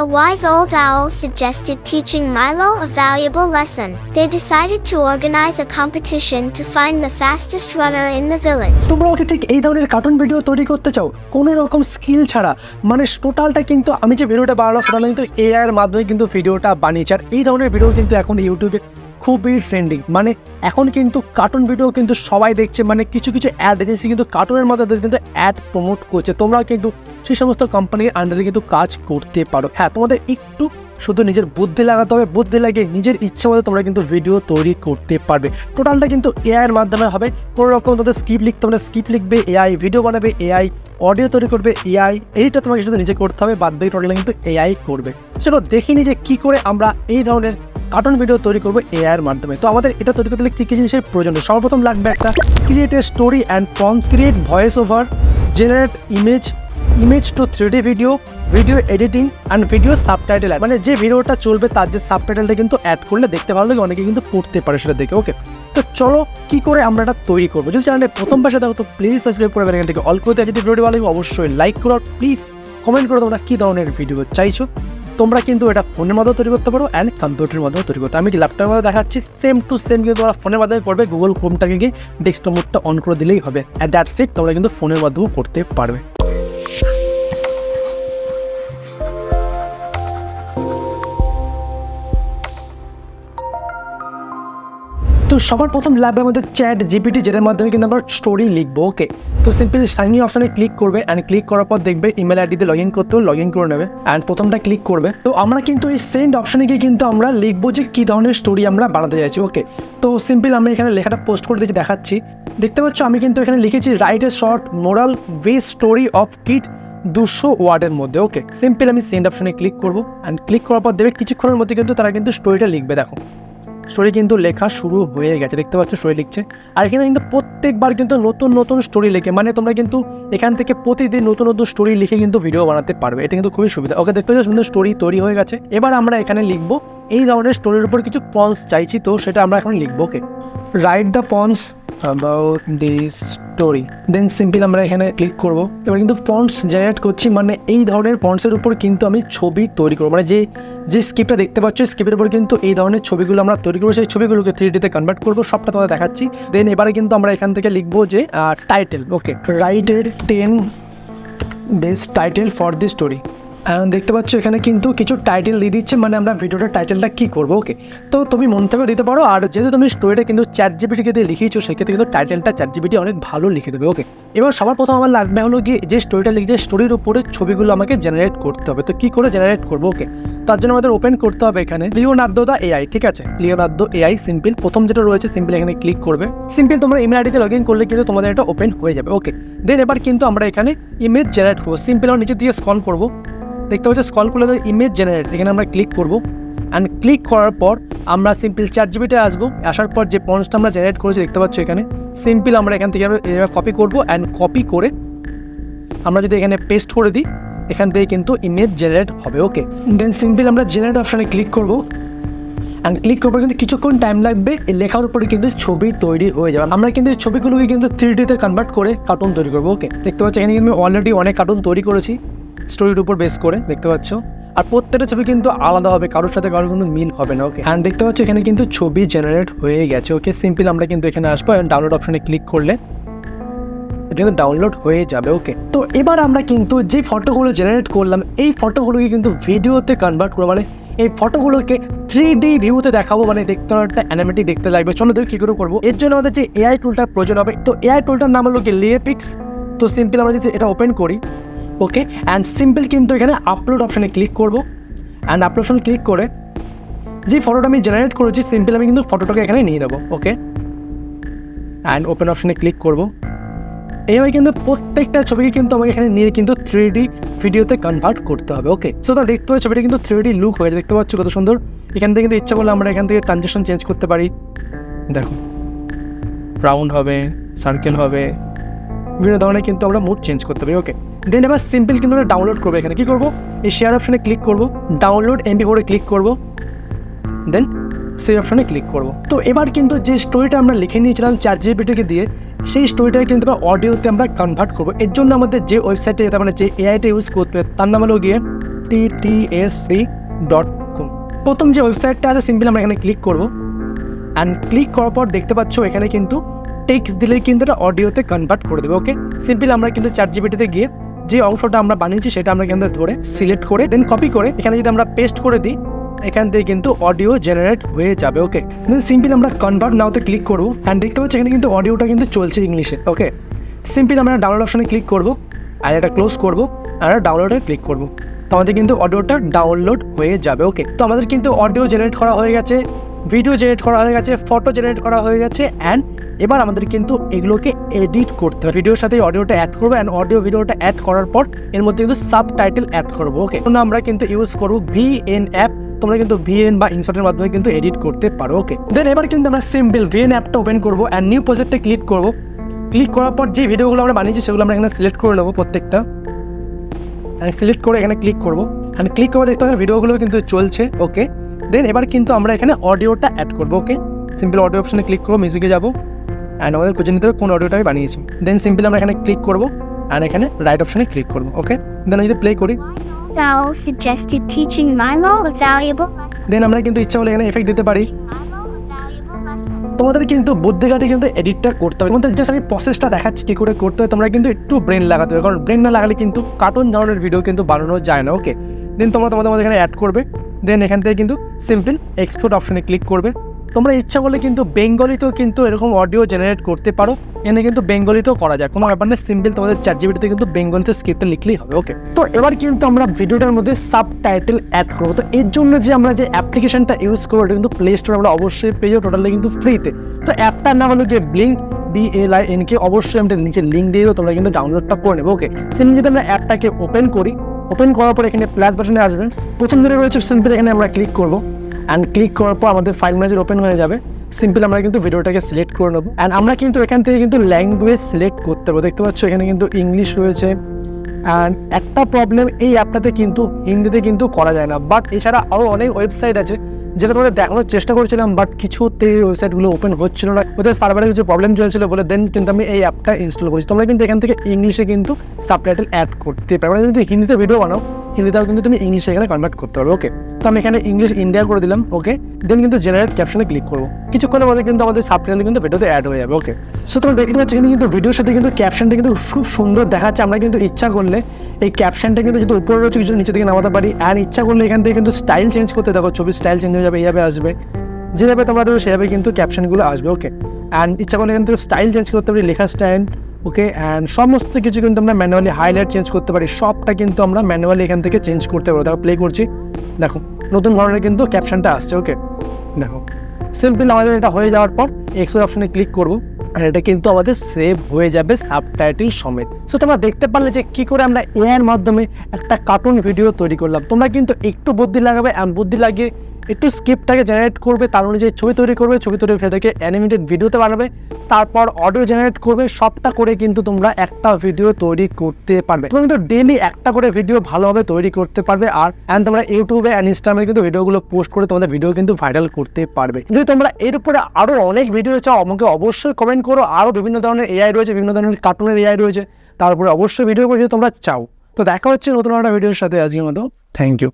A wise old owl suggested teaching Milo a valuable lesson. They decided to organize a competition to find the fastest runner in the village. তোমরা ওকে ঠিক এই ধরনের cartoon video তৈরি করতে চাও কোনো রকম স্কিল ছাড়া, মানে টোটালটা কিন্তু আমি যে ভিডিওটা বানালাম সেটা কিন্তু এআই এর মাধ্যমে কিন্তু ভিডিওটা বানিয়েছি। আর এই ধরনের ভিডিও কিন্তু এখন ইউটিউবে খুবই ট্রেন্ডিং, মানে এখন কিন্তু কার্টুন ভিডিও কিন্তু সবাই দেখছে, মানে কিছু কিছু অ্যাড এজেন্সি কিন্তু কার্টুনের মাধ্যমে কিন্তু অ্যাড প্রমোট করছে। তোমরাও কিন্তু সেই সমস্ত কোম্পানির আন্ডারে কিন্তু কাজ করতে পারো। হ্যাঁ, তোমাদের একটু শুধু নিজের বুদ্ধি লাগাতে হবে, বুদ্ধি লাগিয়ে নিজের ইচ্ছা মতো তোমরা কিন্তু ভিডিও তৈরি করতে পারবে। টোটালটা কিন্তু এআই এর মাধ্যমে হবে। কোনো রকম তোমাদের স্ক্রিপ্ট লিখতে হবে, স্ক্রিপ্ট লিখবে এআই, ভিডিও বানাবে এআই, অডিও তৈরি করবে এআই, এইটা তোমাকে শুধু নিজে করতে হবে, বাদ বাকি টোটালটা কিন্তু এআই করবে। চলো দেখিনি যে কী করে আমরা এই ধরনের কার্টুন ভিডিও তৈরি করবো এআই এর মাধ্যমে। তো আমাদের এটা তৈরি করতে গেলে কী কী জিনিসের প্রয়োজন? সর্বপ্রথম লাগবে একটা create a story and prompt, create voice over, generate image to 3D video editing and video subtitle. মানে যে ভিডিওটা চলবে তার যে সাবটাইটেলটা কিন্তু অ্যাড করলে দেখতে ভালো লাগে, অনেকে কিন্তু পড়তে পারে সেটা দেখে। ওকে, তো চলো কী করে আমরা এটা তৈরি করবো। যদি চ্যানেলে প্রথম পাশে দেখো তো প্লিজ সাবস্ক্রাইব করে এখান থেকে অল করে দেয়। যদি ভিডিওটি ভালো লাগে অবশ্যই লাইক করো, প্লিজ কমেন্ট করো তোমরা কী ধরনের ভিডিও চাইছো। তোমরা কিন্তু এটা ফোনের মাধ্যমে তৈরি করতে পারো অ্যান্ড কম্পিউটারের মাধ্যমে তৈরি করতে। আমি ল্যাপটপের মধ্যে দেখাচ্ছি, সেম টু সেম কিন্তু তোমরা ফোনের মাধ্যমে করবে। গুগল ক্রোমটাকে গিয়ে ডেস্কটপ মোডটা অন করে দিলেই হবে, অ্যান্ড দ্যাটস ইট। তোমরা কিন্তু ফোনের মাধ্যমেও করতে পারবে। তো সবার প্রথম লাগবে আমাদের ChatGPT, যেটার মাধ্যমে কিন্তু আমরা স্টোরি লিখবো। ওকে, তো সিম্পলি সাইন ইন অপশানে ক্লিক করবে অ্যান্ড ক্লিক করার পর দেখবে ইমেল আইডিতে লগ ইন করতে লগ ইন করে নেবে অ্যান্ড প্রথমটা ক্লিক করবে। তো আমরা কিন্তু এই সেন্ড অপশানে গিয়ে কিন্তু আমরা লিখবো যে কী ধরনের স্টোরি আমরা বানাতে চাইছি। ওকে, তো সিম্পল আমি এখানে লেখাটা পোস্ট করে দিয়েছি, দেখাচ্ছি। দেখতে পাচ্ছ আমি কিন্তু এখানে লিখেছি write a short moral based story of kid 200 ওয়ার্ডের মধ্যে। ওকে, সিম্পল আমি সেন্ড অপশানে ক্লিক করবো অ্যান্ড ক্লিক করার পর দেখবে কিছুক্ষণের মধ্যে কিন্তু তারা কিন্তু স্টোরিটা লিখবে। দেখো স্টোরি কিন্তু লেখা শুরু হয়ে গেছে, দেখতে পাচ্ছ স্টোরি লিখছে। আর এখানে কিন্তু প্রত্যেকবার কিন্তু নতুন নতুন স্টোরি লিখে, মানে তোমরা কিন্তু এখান থেকে প্রতিদিন নতুন নতুন স্টোরি লিখে কিন্তু ভিডিও বানাতে পারবে। এটা কিন্তু খুবই সুবিধা। ওকে, দেখতে পাচ্ছ সুন্দর স্টোরি তৈরি হয়ে গেছে। এবার আমরা এখানে লিখবো এই ধরনের স্টোরির উপর কিছু পয়েন্টস চাইছি, তো সেটা আমরা এখন লিখবো। Okay, write the points about this story, then simple আমরা এখানে ক্লিক করবো। এবার কিন্তু পয়েন্টস জেনারেট করছি, মানে এই ধরনের পয়েন্টসের উপর কিন্তু আমি ছবি তৈরি করবো। মানে যে স্ক্রিপ্টটা দেখতে পাচ্ছ স্ক্রিপ্টের উপর কিন্তু এই ধরনের ছবিগুলো আমরা তৈরি করবো, সেই ছবিগুলোকে 3Dতে কনভার্ট করবো, সবটা তোমাদের দেখাচ্ছি। দেন এবারে কিন্তু আমরা এখান থেকে লিখবো যে টাইটেল। ওকে, রাইট এর 10 best title for this story. দেখতে পাচ্ছ এখানে কিন্তু কিছু টাইটেল দিয়ে দিচ্ছে, মানে আমরা ভিডিওটার টাইটেলটা কী করবো। ওকে, তো তুমি মন থেকেও দিতে পারো, আর যেহেতু তুমি স্টোরিটা কিন্তু ChatGPTকে দিয়ে লিখিয়েছো সেক্ষেত্রে কিন্তু টাইটেলটা ChatGPT অনেক ভালো লিখে দেবে। ওকে, এবার সবার প্রথম আমার লাগবে হলো গিয়ে যে স্টোরিটা লিখছে স্টোরির উপরে ছবিগুলো আমাকে জেনারেট করতে হবে। তো কী করে জেনারেট করবো? ওকে, তার জন্য আমাদের ওপেন করতে হবে এখানে লিওনার্দো দা এআই। ঠিক আছে, লিওনার্দো এআই সিম্পল প্রথম যেটা রয়েছে সিম্পল এখানে ক্লিক করবে। সিম্পল তোমরা ইমেল আইডিতে লগ ইন করলে কিন্তু তোমাদের এটা ওপেন হয়ে যাবে। ওকে, দেন এবার কিন্তু আমরা এখানে ইমেজ জেনারেট করবো। সিম্পল আমরা নিচের দিকে স্ক্রল করবো, দেখতে পাচ্ছি স্ক্রল করলে ইমেজ জেনারেট, এখানে আমরা ক্লিক করব অ্যান্ড ক্লিক করার পর আমরা সিম্পল ChatGPT আসবো। আসার পর যে পয়েন্টসটা আমরা জেনারেট করেছি দেখতে পাচ্ছ এখানে, সিম্পল আমরা এখান থেকে কপি করবো অ্যান্ড কপি করে আমরা যদি এখানে পেস্ট করে দিই এখান থেকে কিন্তু ইমেজ জেনারেট হবে। ওকে, দেন সিম্পল আমরা জেনারেট অপশানে ক্লিক করবো অ্যান্ড ক্লিক করবো, কিন্তু কিছুক্ষণ টাইম লাগবে। এই লেখার উপরে কিন্তু ছবি তৈরি হয়ে যাবে। আমরা কিন্তু এই ছবিগুলোকে কিন্তু 3Dতে কনভার্ট করে কার্টুন তৈরি করবো। ওকে, দেখতে পাচ্ছ এখানে কিন্তু আমি অলরেডি অনেক কার্টুন তৈরি করেছি স্টোরির উপর বেস করে, দেখতে পাচ্ছ। আর প্রত্যেকটা ছবি কিন্তু আলাদা হবে, কারোর সাথে কারোর কিন্তু মিল হবে না। ওকে, অ্যান্ড দেখতে পাচ্ছ এখানে কিন্তু ছবি জেনারেট হয়ে গেছে। ওকে, সিম্পল আমরা কিন্তু এখানে আসবো এবং ডাউনলোড অপশানে ক্লিক করলে এটা কিন্তু ডাউনলোড হয়ে যাবে। ওকে, তো এবার আমরা কিন্তু যে ফটোগুলো জেনারেট করলাম এই ফটোগুলোকে কিন্তু ভিডিওতে কনভার্ট করবো, মানে এই ফটোগুলোকে 3D ভিউতে দেখাবো, মানে দেখতে একটা অ্যানিমেটিক দেখতে লাগবে। চলো দেখো কী করে করবো। এর জন্য আমাদের যে এআই টুলটার প্রয়োজন হবে, তো এআই টুলটার নাম হলো কি লিপিক্স। তো সিম্পল আমরা যদি এটা ওপেন করি, ওকে, অ্যান্ড সিম্পল কিন্তু এখানে আপলোড অপশানে ক্লিক করবো অ্যান্ড আপলোড অপশানে ক্লিক করে যে ফটোটা আমি জেনারেট করেছি সিম্পল আমি কিন্তু ফটোটাকে এখানে নিয়ে নেবো। ওকে, অ্যান্ড ওপেন অপশানে ক্লিক করবো। এইভাবে কিন্তু প্রত্যেকটা ছবিকে কিন্তু আমাকে এখানে নিয়ে কিন্তু 3D ভিডিওতে কনভার্ট করতে হবে। ওকে, সো তার দেখতে পাচ্ছি ছবিটা কিন্তু 3D লুক হয়ে যায়, দেখতে পাচ্ছ কত সুন্দর। এখান থেকে কিন্তু ইচ্ছা করলে আমরা এখান থেকে ট্রানজিশন চেঞ্জ করতে পারি। দেখো রাউন্ড হবে, সার্কেল হবে, বিভিন্ন ধরনের কিন্তু আমরা মুড চেঞ্জ করতে পারি। ওকে, দেন এবার সিম্পল কিন্তু আমরা ডাউনলোড করবো। এখানে কী করবো, এই শেয়ার অপশানে ক্লিক করবো, ডাউনলোড MP4 ক্লিক করবো, দেন সেই অপশানে ক্লিক করবো। তো এবার কিন্তু যে স্টোরিটা আমরা লিখে নিয়েছিলাম ChatGPTকে দিয়ে সেই স্টোরিটাকে কিন্তু আমরা অডিওতে আমরা কনভার্ট করবো। এর জন্য আমাদের যে ওয়েবসাইটে যেতে মানে যে এআইটা ইউজ করতে হবে তার নাম হলো গিয়ে yourdiptech.com। প্রথম যে ওয়েবসাইটটা আছে সিম্পল আমরা এখানে ক্লিক করব, অ্যান্ড ক্লিক করার পর দেখতে পাচ্ছ এখানে কিন্তু টেক্সট দিলেই কিন্তু এটা অডিওতে কনভার্ট করে দেবে। ওকে, সিম্পল আমরা কিন্তু ChatGPT-তে গিয়ে যে অংশটা আমরা বানিয়েছি সেটা আমরা কিন্তু ধরে সিলেক্ট করে দেন কপি করে এখানে যদি আমরা পেস্ট করে দিই, এখান থেকে কিন্তু অডিও জেনারেট হয়ে যাবে। ওকে, দেন সিম্পল আমরা কনভার্ট নাওতে ক্লিক করবো, অ্যান্ড দেখতে পাচ্ছি এখানে কিন্তু অডিওটা কিন্তু চলছে ইংলিশে। ওকে, সিম্পল আমরা ডাউনলোড অপশনে ক্লিক করবো, আর এটা ক্লোজ করবো, আর ডাউনলোডে ক্লিক করবো, তো আমাদের কিন্তু অডিওটা ডাউনলোড হয়ে যাবে। ওকে, তো আমাদের কিন্তু অডিও জেনারেট করা হয়ে গেছে, ভিডিও জেনারেট করা হয়ে গেছে, ফটো জেনারেট করা হয়ে গেছে, অ্যান্ড এবার আমাদের কিন্তু এগুলোকে এডিট করতে হবে। ভিডিওর সাথে অডিওটা অ্যাড করবো, অ্যান্ড অডিও ভিডিওটা অ্যাড করার পর এর মধ্যে কিন্তু সাবটাইটেল অ্যাড করবো। ওকে, আমরা কিন্তু ইউজ করবো VN অ্যাপ। তোমরা কিন্তু VN বা ইনসার্টের মাধ্যমে কিন্তু এডিট করতে পারো। ওকে, দেন এবার কিন্তু আমরা সিম্পল VN অ্যাপটা ওপেন করবো, অ্যান্ড নিউ প্রজেক্টে ক্লিক করবো। ক্লিক করার পর যে ভিডিওগুলো আমরা বানিয়েছি সেগুলো আমরা এখানে সিলেক্ট করে নেবো প্রত্যেকটা, অ্যান্ড সিলেক্ট করে এখানে ক্লিক করবো, অ্যান্ড ক্লিক করে দেখতে হবে ভিডিওগুলো কিন্তু চলছে। ওকে, দেন এবার কিন্তু আমরা এখানে অডিওটা অ্যাড করবো। ওকে, সিম্পল অডিও অপশনে ক্লিক করবো, মিউজিকে যাবো, অ্যান্ড আমাদের খুঁজে নিতে হবে কোন অডিওটা আমি বানিয়েছি। দেন সিম্পল আমরা এখানে ক্লিক করবো, অ্যান্ড এখানে রাইট অপশনে ক্লিক করবো। ওকে, দেন যদি প্লে করি, suggested teaching Milo a valuable lesson. দেন আমরা কিন্তু ইচ্ছা হলে এখানে এফেক্ট দিতে পারি। Milo a valuable lesson. তোমাদের কিন্তু বুদ্ধি কাটে কিন্তু এডিটটা করতে হবে। তোমাদের জাস্ট আমি প্রসেসটা দেখাচ্ছি কী করে করতে হয়, তোমরা কিন্তু একটু ব্রেন লাগাতে হবে, কারণ ব্রেন না লাগালে কিন্তু কার্টুন ধরনের ভিডিও কিন্তু বানানো যায় না। ওকে, দেন তোমরা তোমাদের এখানে অ্যাড করবে, দেন এখান থেকে কিন্তু সিম্পল এক্সপোর্ট অপশনে ক্লিক করবে। তোমরা ইচ্ছা করলে কিন্তু বেঙ্গলিতেও কিন্তু এরকম অডিও জেনারেট করতে পারো, এখানে কিন্তু বেঙ্গলিতেও করা যায়, কোনো ব্যাপার না। সিম্পল তোমাদের ChatGPT-তে কিন্তু বেঙ্গলিতে স্ক্রিপ্টটা লিখলেই হবে। ওকে, তো এবার কিন্তু আমরা ভিডিওটার মধ্যে সাবটাইটেল অ্যাড করবো। তো এর জন্য যে আমরা যে অ্যাপ্লিকেশনটা ইউজ করবো এটা কিন্তু প্লে স্টোরে আমরা অবশ্যই পেয়ে যাবো, টোটালি কিন্তু ফ্রিতে। তো অ্যাপটার নাম হলো যে ব্লিঙ্ক, BLINK। অবশ্যই আমি নিচে লিঙ্ক দিয়ে দেবো, তোমরা কিন্তু ডাউনলোডটা করে নেবো। ওকে, সিম্পল যদি আমরা অ্যাপটাকে ওপেন করি, ওপেন করার পর এখানে প্লাস বাটনে আসবে, প্রথম দিকে রয়েছে সিম্পল, এখানে আমরা ক্লিক করবো, অ্যান্ড ক্লিক করার পর আমাদের ফাইল ম্যানেজার ওপেন হয়ে যাবে। সিম্পল আমরা কিন্তু ভিডিওটাকে সিলেক্ট করে নেবো, অ্যান্ড আমরা কিন্তু এখান থেকে কিন্তু ল্যাঙ্গুয়েজ সিলেক্ট করতে হবে। দেখতে পাচ্ছ এখানে কিন্তু ইংলিশ রয়েছে, অ্যান্ড একটা প্রবলেম এই অ্যাপটাতে কিন্তু হিন্দিতে কিন্তু করা যায় না, বাট এছাড়া আরও অনেক ওয়েবসাইট আছে যেটা তোমাদের দেখানোর চেষ্টা করছিলাম, বাট কিছুতে ওয়েবসাইটগুলো ওপেন হচ্ছিল না, ওদের সার্ভারে কিছু প্রবলেম চলছিল বলে দেন কিন্তু আমি এই অ্যাপটা ইনস্টল করেছি। তোমরা কিন্তু এখান থেকে ইংলিশে কিন্তু সাবটাইটেল অ্যাড করতে পারো, মানে যদি হিন্দিতে ভিডিও বানাও হিন্দিতেও কিন্তু তুমি ইংলিশে এখানে কনভার্ট করতে পারো। ওকে, তো আমি এখানে ইংলিশ ইন্ডিয়া করে দিলাম। ওকে, দেন কিন্তু জেনারেট ক্যাপশনে ক্লিক করবো, কিছুক্ষণের মধ্যে কিন্তু আমাদের সাবটাইটেল কিন্তু ভিডিওতে অ্যাড হয়ে যাবে। ওকে, সো তোমরা দেখতে পাচ্ছ এখানে কিন্তু ভিডিওর সাথে কিন্তু ক্যাপশনটা কিন্তু খুব সুন্দর দেখাচ্ছে। আমরা কিন্তু ইচ্ছা করলে এই ক্যাপশনটা কিন্তু যদি উপরে রয়েছে কিছু নিচে থেকে নামাতে পারি, অ্যান্ড ইচ্ছা করলে এখান থেকে কিন্তু স্টাইল চেঞ্জ করতে, দেখো ছবির স্টাইল চেঞ্জ হয়ে যাবে, এইভাবে আসবে, যেভাবে তোমরা দেবে সেভাবে কিন্তু ক্যাপশনগুলো আসবে। ওকে, অ্যান্ড ইচ্ছা করলে এখান থেকে স্টাইল চেঞ্জ করতে পারি, লেখা স্টাইল। ওকে, অ্যান্ড সমস্ত কিছু কিন্তু আমরা ম্যানুয়ালি হাইলাইট চেঞ্জ করতে পারি, সবটা কিন্তু আমরা ম্যানুয়ালি এখান থেকে চেঞ্জ করতে পারবো। দেখো প্লে করছি, দেখো নতুন ধরনের কিন্তু ক্যাপশনটা আসছে। ওকে, দেখো সিম্পল আমাদের এটা হয়ে যাওয়ার পর এক্সপোর্ট অপশনে ক্লিক করবো, আর এটা কিন্তু আমাদের সেভ হয়ে যাবে সাবটাইটেল সমেত। সো তোমরা দেখতে পারলে যে কী করে আমরা এআইয়ের মাধ্যমে একটা কার্টুন ভিডিও তৈরি করলাম। তোমরা কিন্তু একটু বুদ্ধি লাগাবে, বুদ্ধি লাগিয়ে একটু স্ক্রিপ্টটাকে জেনারেট করবে, তার অনুযায়ী ছবি তৈরি করবে, ছবি তৈরি সেটাকে অ্যানিমেটেড ভিডিওতে বানাবে, তারপর অডিও জেনারেট করবে, সবটা করে কিন্তু তোমরা একটা ভিডিও তৈরি করতে পারবে। তোমরা কিন্তু ডেইলি একটা করে ভিডিও ভালোভাবে তৈরি করতে পারবে, আর তোমরা ইউটিউবে অ্যান্ড ইনস্টাগ্রামে কিন্তু ভিডিওগুলো পোস্ট করে তোমাদের ভিডিও কিন্তু ভাইরাল করতে পারবে। যদি তোমরা এর উপরে আরও অনেক ভিডিও চাও আমাকে অবশ্যই কমেন্ট করো, আরও বিভিন্ন ধরনের এআই রয়েছে, বিভিন্ন ধরনের কার্টুনের এআই রয়েছে, তার উপরে অবশ্যই ভিডিও করে যদি তোমরা চাও। তো দেখা হচ্ছে নতুন একটা ভিডিওর সাথে, আজকের মতো থ্যাংক ইউ।